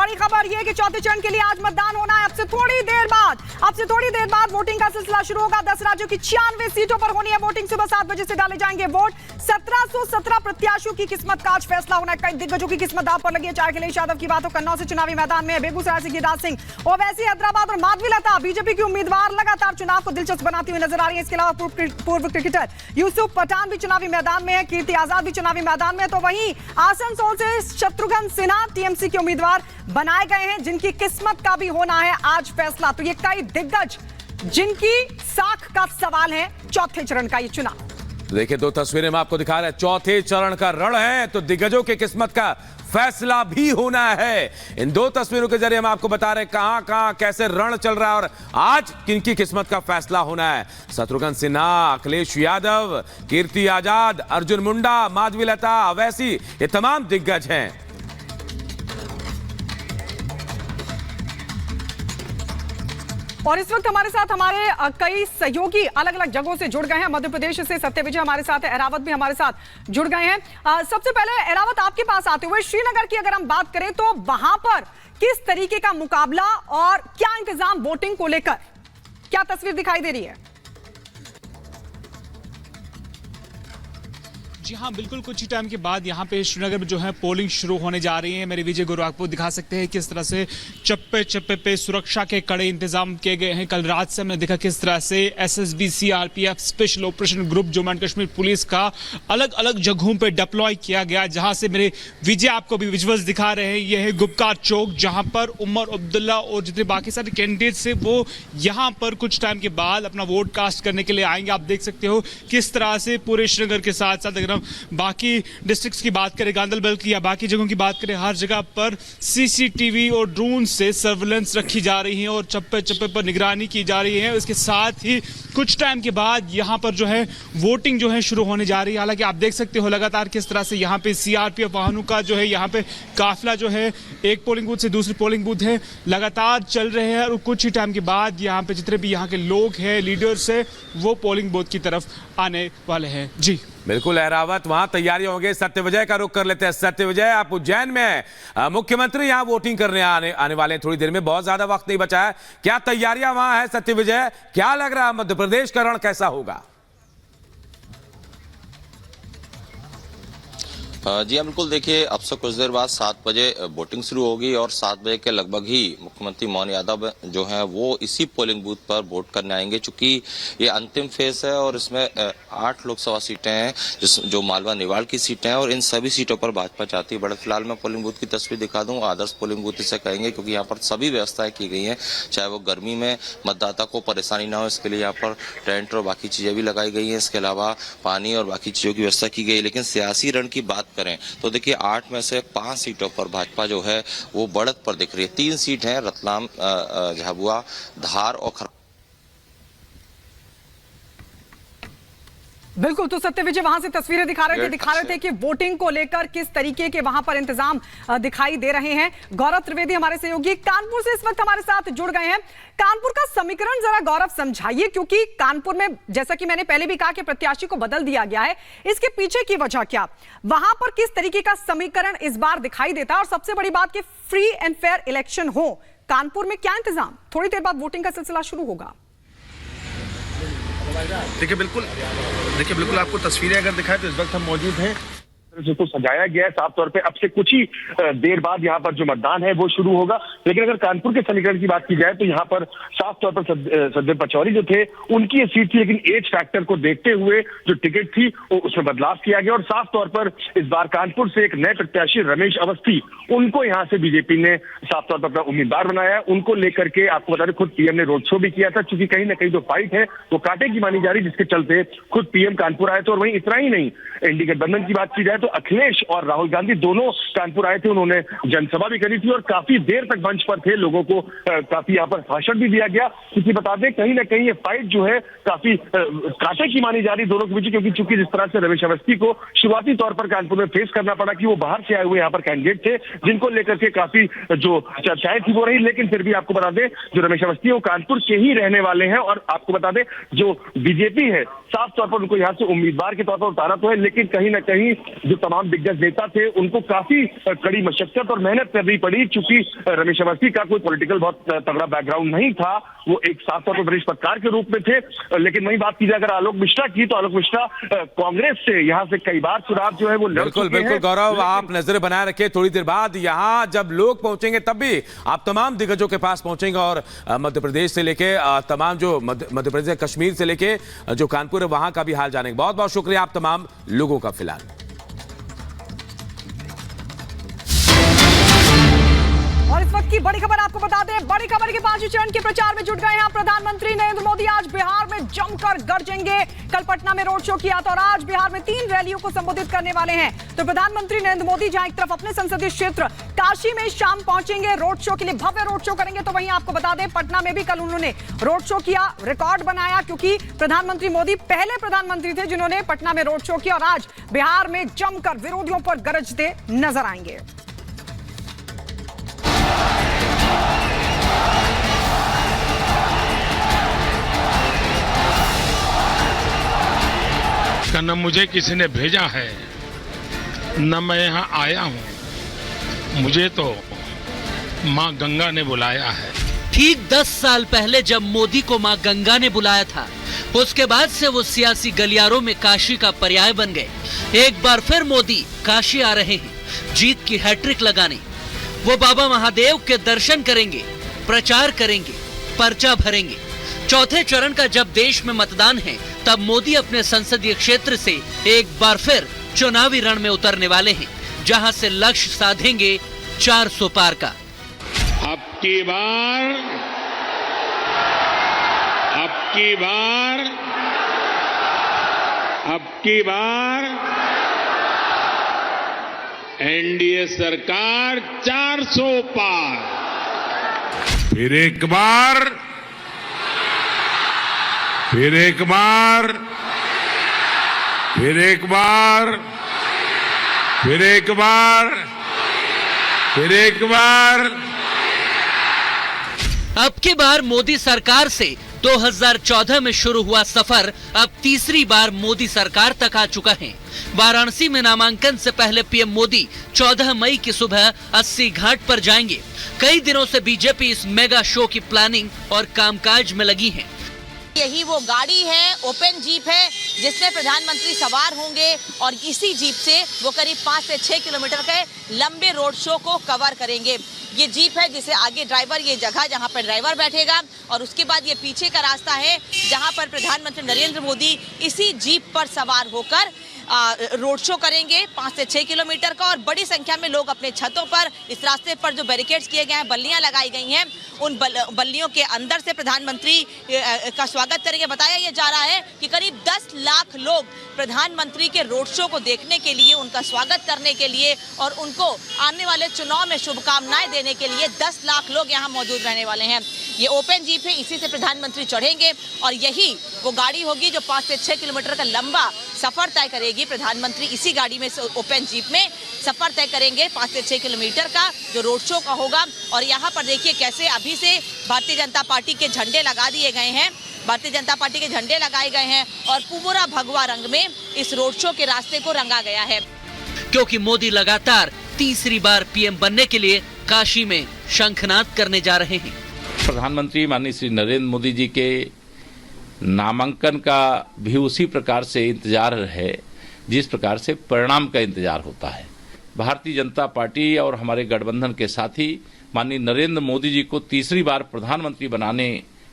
बड़ी खबर यह कि चौथे चरण के लिए आज मतदान होना है। अब से थोड़ी देर बाद वोटिंग का सिलसिला शुरू होगा। 10 राज्यों की 96 सीटों पर होनी है वोटिंग। सुबह 7 बजे से डाले जाएंगे वोट। 1717 प्रत्याशियों की किस्मत का आज फैसला होना है। कई दिग्गजों की किस्मत दांव पर लगी है। चाहे अखिलेश यादव की बात हो, कन्नौज से चुनावी मैदान में है, बेगूसराय से गिरिराज सिंह, ओवैसी हैदराबाद और माधवीलता बीजेपी की उम्मीदवार लगातार चुनाव को दिलचस्प बनाती हुई नजर आ रही है। इसके अलावा पूर्व क्रिकेटर यूसुफ पठान भी चुनावी मैदान में है, कीर्ति आजाद भी चुनावी मैदान में है। तो वहीं आसनसोल से शत्रुघ्न सिन्हा टीएमसी के उम्मीदवार बनाए गए हैं, जिनकी किस्मत का भी होना है आज फैसला। तो ये कई दिग्गज जिनकी साख का सवाल है चौथे चरण का ये चुनाव। देखिए, दो तस्वीरें में आपको दिखा रहे हैं। चौथे चरण का रण है तो दिग्गजों की किस्मत का फैसला भी होना है। इन दो तस्वीरों के जरिए हम आपको बता रहे हैं कहां कैसे रण चल रहा है और आज किनकी किस्मत का फैसला होना है। शत्रुघ्न सिन्हा, अखिलेश यादव, कीर्ति आजाद, अर्जुन मुंडा, माधवीलता, ओवैसी, ये तमाम दिग्गज हैं। और इस वक्त हमारे साथ हमारे कई सहयोगी अलग अलग जगहों से जुड़ गए हैं। मध्य प्रदेश से सत्यविजय हमारे साथ है, एरावत भी हमारे साथ जुड़ गए हैं। सबसे पहले एरावत, आपके पास आते हुए श्रीनगर की अगर हम बात करें तो वहां पर किस तरीके का मुकाबला और क्या इंतजाम वोटिंग को लेकर, क्या तस्वीर दिखाई दे रही है? जी हाँ, बिल्कुल कुछ ही टाइम के बाद यहाँ पे श्रीनगर में जो है पोलिंग शुरू होने जा रही है। मेरे विजय गुरु आपको दिखा सकते हैं किस तरह से चप्पे चप्पे पे सुरक्षा के कड़े इंतजाम किए गए हैं। कल रात से हमने देखा किस तरह से SSB, CRPF, special operation group, Jammu and Kashmir police का अलग अलग जगहों पे डिप्लॉय किया गया। जहां से मेरे विजय आपको भी विजुअल्स दिखा रहे हैं, यह है गुपकार चौक, जहां पर उमर अब्दुल्ला और जितने बाकी सारे कैंडिडेट्स है वो यहाँ पर कुछ टाइम के बाद अपना वोट कास्ट करने के लिए आएंगे। आप देख सकते हो किस तरह से पूरे श्रीनगर के साथ साथ अगर बाकी डिस्ट्रिक्ट्स की बात करें, गांधरबल की या बाकी जगहों की बात करें, हर जगह पर सीसीटीवी और ड्रोन से सर्विलेंस रखी जा रही है और चप्पे चप्पे पर निगरानी की जा रही है। इसके साथ ही कुछ टाइम के बाद यहाँ पर जो है वोटिंग जो है शुरू होने जा रही है। हालांकि आप देख सकते हो लगातार किस तरह से यहाँ पे सीआरपीएफ वाहनों का जो है यहाँ पे काफिला जो है एक पोलिंग बूथ से दूसरी पोलिंग बूथ है लगातार चल रहे हैं और कुछ ही टाइम के बाद यहाँ पे जितने भी यहाँ के लोग हैं, लीडर्स है, वो पोलिंग बूथ की तरफ आने वाले हैं। जी बिल्कुल एरावत, वहां तैयारियां होंगी। सत्यविजय का रुख कर लेते हैं। सत्यविजय, आप उज्जैन में हैं, मुख्यमंत्री यहां वोटिंग करने आने वाले हैं थोड़ी देर में, बहुत ज्यादा वक्त नहीं बचा है। क्या तैयारियां वहां है सत्यविजय? क्या लग रहा है मध्य प्रदेश का रण कैसा होगा? जी हाँ, बिल्कुल। देखिए, अब से कुछ देर बाद 7 बजे वोटिंग शुरू होगी और 7 बजे के लगभग ही मुख्यमंत्री मोहन यादव जो हैं वो इसी पोलिंग बूथ पर वोट करने आएंगे। चूंकि ये अंतिम फेज है और इसमें 8 लोकसभा सीटें हैं जो मालवा निवाड़ की सीटें हैं और इन सभी सीटों पर भाजपा चाहती है। बड़े फिलहाल मैं पोलिंग बूथ की तस्वीर दिखा दूं। आदर्श पोलिंग बूथ इसे कहेंगे क्योंकि यहाँ पर सभी व्यवस्थाएं की गई हैं, चाहे वो गर्मी में मतदाता को परेशानी ना हो, इसके लिए यहाँ पर टेंट और बाकी चीजें भी लगाई गई हैं। इसके अलावा पानी और बाकी चीजों की व्यवस्था की गई है। लेकिन सियासी रण की बात करें तो देखिए 8 में से 5 सीटों पर भाजपा जो है वो बढ़त पर दिख रही है। 3 सीट हैं, रतलाम, झाबुआ, धार और बिल्कुल। तो सत्यविजय वहां से तस्वीरें दिखा रहे थे कि वोटिंग को लेकर किस तरीके के वहां पर इंतजाम दिखाई दे रहे हैं। गौरव त्रिवेदी हमारे सहयोगी कानपुर से इस वक्त हमारे साथ जुड़ गए हैं। कानपुर का समीकरण जरा गौरव समझाइए, क्योंकि कानपुर में जैसा कि मैंने पहले भी कहा कि प्रत्याशी को बदल दिया गया है, इसके पीछे की वजह क्या, वहां पर किस तरीके का समीकरण इस बार दिखाई देता है और सबसे बड़ी बात कि फ्री एंड फेयर इलेक्शन हो, कानपुर में क्या इंतजाम? थोड़ी देर बाद वोटिंग का सिलसिला शुरू होगा। देखिए बिल्कुल आपको तस्वीरें अगर दिखाएं तो इस वक्त हम मौजूद हैं जिसको सजाया गया है साफ तौर पे। अब से कुछ ही देर बाद यहाँ पर जो मतदान है वो शुरू होगा। लेकिन अगर कानपुर के समीकरण की बात की जाए तो यहाँ पर साफ तौर पर सज्जन पचौरी जो थे उनकी ये सीट थी, लेकिन एज फैक्टर को देखते हुए जो टिकट थी उसमें बदलाव किया गया और साफ तौर पर इस बार कानपुर से एक नए प्रत्याशी रमेश अवस्थी, उनको यहाँ से बीजेपी ने साफ तौर पर अपना उम्मीदवार बनाया। उनको लेकर के आपको बता दें खुद पीएम ने रोड शो भी किया था, क्योंकि कहीं ना कहीं जो फाइट है वो कांटे की मानी जा रही, जिसके चलते खुद पीएम कानपुर आए थे। और वहीं इतना ही नहीं, एनडीए गठबंधन की बात की जाए तो अखिलेश और राहुल गांधी दोनों कानपुर आए थे, उन्होंने जनसभा भी करी थी और काफी देर तक मंच पर थे, लोगों को काफी यहाँ पर भाषण भी दिया गया। क्योंकि बता दें कहीं ना कहीं ये फाइट जो है काफी कांटे की मानी जा रही दोनों के बीच, क्योंकि चूंकि जिस तरह से रमेश अवस्थी को शुरुआती तौर पर कानपुर में फेस करना पड़ा कि वो बाहर से आए हुए यहाँ पर कैंडिडेट थे, जिनको लेकर के काफी जो चर्चाएं थी वो रही। लेकिन फिर भी आपको बता दें जो रमेश अवस्थी है वो कानपुर के ही रहने वाले हैं और आपको बता दें जो बीजेपी है साफ तौर पर उनको यहाँ से उम्मीदवार के तौर पर उतारा तो है, लेकिन कहीं ना कहीं जो तमाम दिग्गज नेता थे उनको काफी कड़ी मशक्कत और मेहनत करनी पड़ी, चूंकि रमेश अवस्थी का कोई पॉलिटिकल बहुत तगड़ा बैकग्राउंड नहीं था, वो एक साफ तौर पर वरिष्ठ पत्रकार के रूप में थे। लेकिन वही बात की जाए अगर आलोक मिश्रा की, तो आलोक मिश्रा कांग्रेस से यहाँ से कई बार चुनाव जो है वो लड़ चुके हैं। बिल्कुल गौरव, आप नजर बनाए रखिए, थोड़ी देर बाद यहाँ जब लोग पहुंचेंगे तब भी आप तमाम दिग्गजों के पास पहुंचेंगे और मध्य प्रदेश से लेके तमाम जो मध्य प्रदेश कश्मीर से लेके जो कानपुर है वहां का भी हाल जानेंगे। बहुत बहुत शुक्रिया आप तमाम लोगों का। फिलहाल और इस वक्त की बड़ी खबर आपको बता दें, बड़ी खबर के 5वें चरण के प्रचार में जुट गए हैं प्रधानमंत्री नरेंद्र मोदी। आज बिहार में जमकर गरजेंगे। कल पटना में रोड शो किया था और आज बिहार में 3 रैलियों को संबोधित करने वाले हैं। तो प्रधानमंत्री नरेंद्र मोदी जहां एक तरफ अपने संसदीय क्षेत्र काशी में शाम पहुंचेंगे, रोड शो के लिए भव्य रोड शो करेंगे, तो वहीं आपको बता दें पटना में भी कल उन्होंने रोड शो किया, रिकॉर्ड बनाया, क्योंकि प्रधानमंत्री मोदी पहले प्रधानमंत्री थे जिन्होंने पटना में रोड शो किया और आज बिहार में जमकर विरोधियों पर गरजते नजर आएंगे। न मुझे किसी ने भेजा है न मैं यहाँ आया हूँ, मुझे तो माँ गंगा ने बुलाया है। ठीक 10 साल पहले जब मोदी को माँ गंगा ने बुलाया था, उसके बाद से वो सियासी गलियारों में काशी का पर्याय बन गए। एक बार फिर मोदी काशी आ रहे हैं, जीत की हैट्रिक लगाने। वो बाबा महादेव के दर्शन करेंगे, प्रचार करेंगे, पर्चा भरेंगे। चौथे चरण का जब देश में मतदान है, तब मोदी अपने संसदीय क्षेत्र से एक बार फिर चुनावी रण में उतरने वाले हैं, जहां से लक्ष्य साधेंगे 400 पार का। अब की बार एनडीए सरकार 400 पार। फिर एक बार अब की बार मोदी सरकार से 2014 में शुरू हुआ सफर अब तीसरी बार मोदी सरकार तक आ चुका है। वाराणसी में नामांकन से पहले पीएम मोदी 14 मई की सुबह 80 घाट पर जाएंगे। कई दिनों से बीजेपी इस मेगा शो की प्लानिंग और कामकाज में लगी है। यही वो गाड़ी है, ओपन जीप है, जिसमें प्रधानमंत्री सवार होंगे और इसी जीप से वो करीब 5 से 6 किलोमीटर के लंबे रोड शो को कवर करेंगे। ये जीप है जिसे आगे ड्राइवर, ये जगह जहां पर ड्राइवर बैठेगा, और उसके बाद ये पीछे का रास्ता है जहां पर प्रधानमंत्री नरेंद्र मोदी इसी जीप पर सवार होकर रोड शो करेंगे 5 से 6 किलोमीटर का। और बड़ी संख्या में लोग अपने छतों पर, इस रास्ते पर जो बैरिकेड्स किए गए हैं, बल्लियां लगाई गई हैं, उन बल्लियों के अंदर से प्रधानमंत्री का स्वागत करेंगे। बताया यह जा रहा है कि करीब 10 लाख लोग प्रधानमंत्री के रोड शो को देखने के लिए, उनका स्वागत करने के लिए और उनको आने वाले चुनाव में शुभकामनाएं देने के लिए 10 लाख लोग यहाँ मौजूद रहने वाले हैं। ये ओपन जीप है, इसी से प्रधानमंत्री चढ़ेंगे और यही वो गाड़ी होगी जो 5 से 6 किलोमीटर का लंबा सफर तय करेगी। प्रधानमंत्री इसी गाड़ी में, ओपन जीप में सफर तय करेंगे 5 से 6 किलोमीटर का जो रोड शो का होगा। और यहाँ पर देखिए कैसे अभी से भारतीय जनता पार्टी के झंडे लगा दिए गए हैं, भारतीय जनता पार्टी के झंडे लगाए गए हैं और पूरा भगवा रंग में इस रोड शो के रास्ते को रंगा गया है। क्योंकि मोदी लगातार तीसरी बार पीएम बनने के लिए काशी में शंखनाद करने जा रहे हैं। प्रधानमंत्री माननीय श्री नरेंद्र मोदी जी के नामांकन का भी उसी प्रकार से इंतजार है जिस प्रकार से परिणाम का इंतजार होता है। भारतीय जनता पार्टी और हमारे गठबंधन के साथी माननीय नरेंद्र मोदी जी को तीसरी बार प्रधानमंत्री बनाने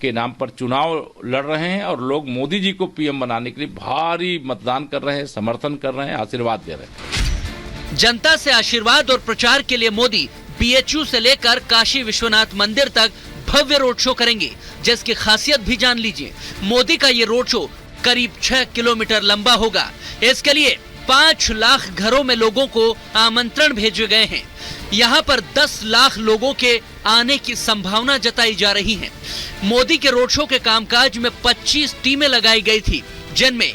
के नाम पर चुनाव लड़ रहे हैं और लोग मोदी जी को पीएम बनाने के लिए भारी मतदान कर रहे हैं, समर्थन कर रहे हैं, आशीर्वाद दे रहे हैं। जनता से आशीर्वाद और प्रचार के लिए मोदी बीएचयू से लेकर काशी विश्वनाथ मंदिर तक भव्य रोड शो करेंगे, जिसकी खासियत भी जान लीजिए। मोदी का ये रोड शो करीब 6 किलोमीटर लंबा होगा। इसके लिए 5 लाख घरों में लोगों को आमंत्रण भेजे गए हैं। यहाँ पर 10 लाख लोगों के आने की संभावना जताई जा रही है। मोदी के रोड शो के कामकाज में 25 टीमें लगाई गई थी, जिनमें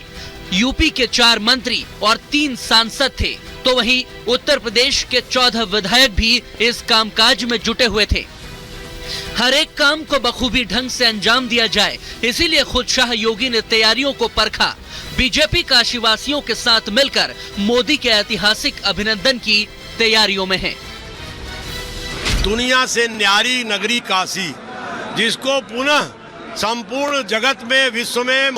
यूपी के 4 मंत्री और 3 सांसद थे, तो वहीं उत्तर प्रदेश के 14 विधायक भी इस कामकाज में जुटे हुए थे। हर एक काम को बखूबी ढंग से अंजाम दिया जाए, इसीलिए खुद शाह योगी ने तैयारियों को परखा। बीजेपी काशीवासियों के साथ मिलकर मोदी के ऐतिहासिक अभिनंदन की तैयारियों में है। दुनिया से न्यारी नगरी काशी, जिसको पुनः संपूर्ण जगत में, विश्व में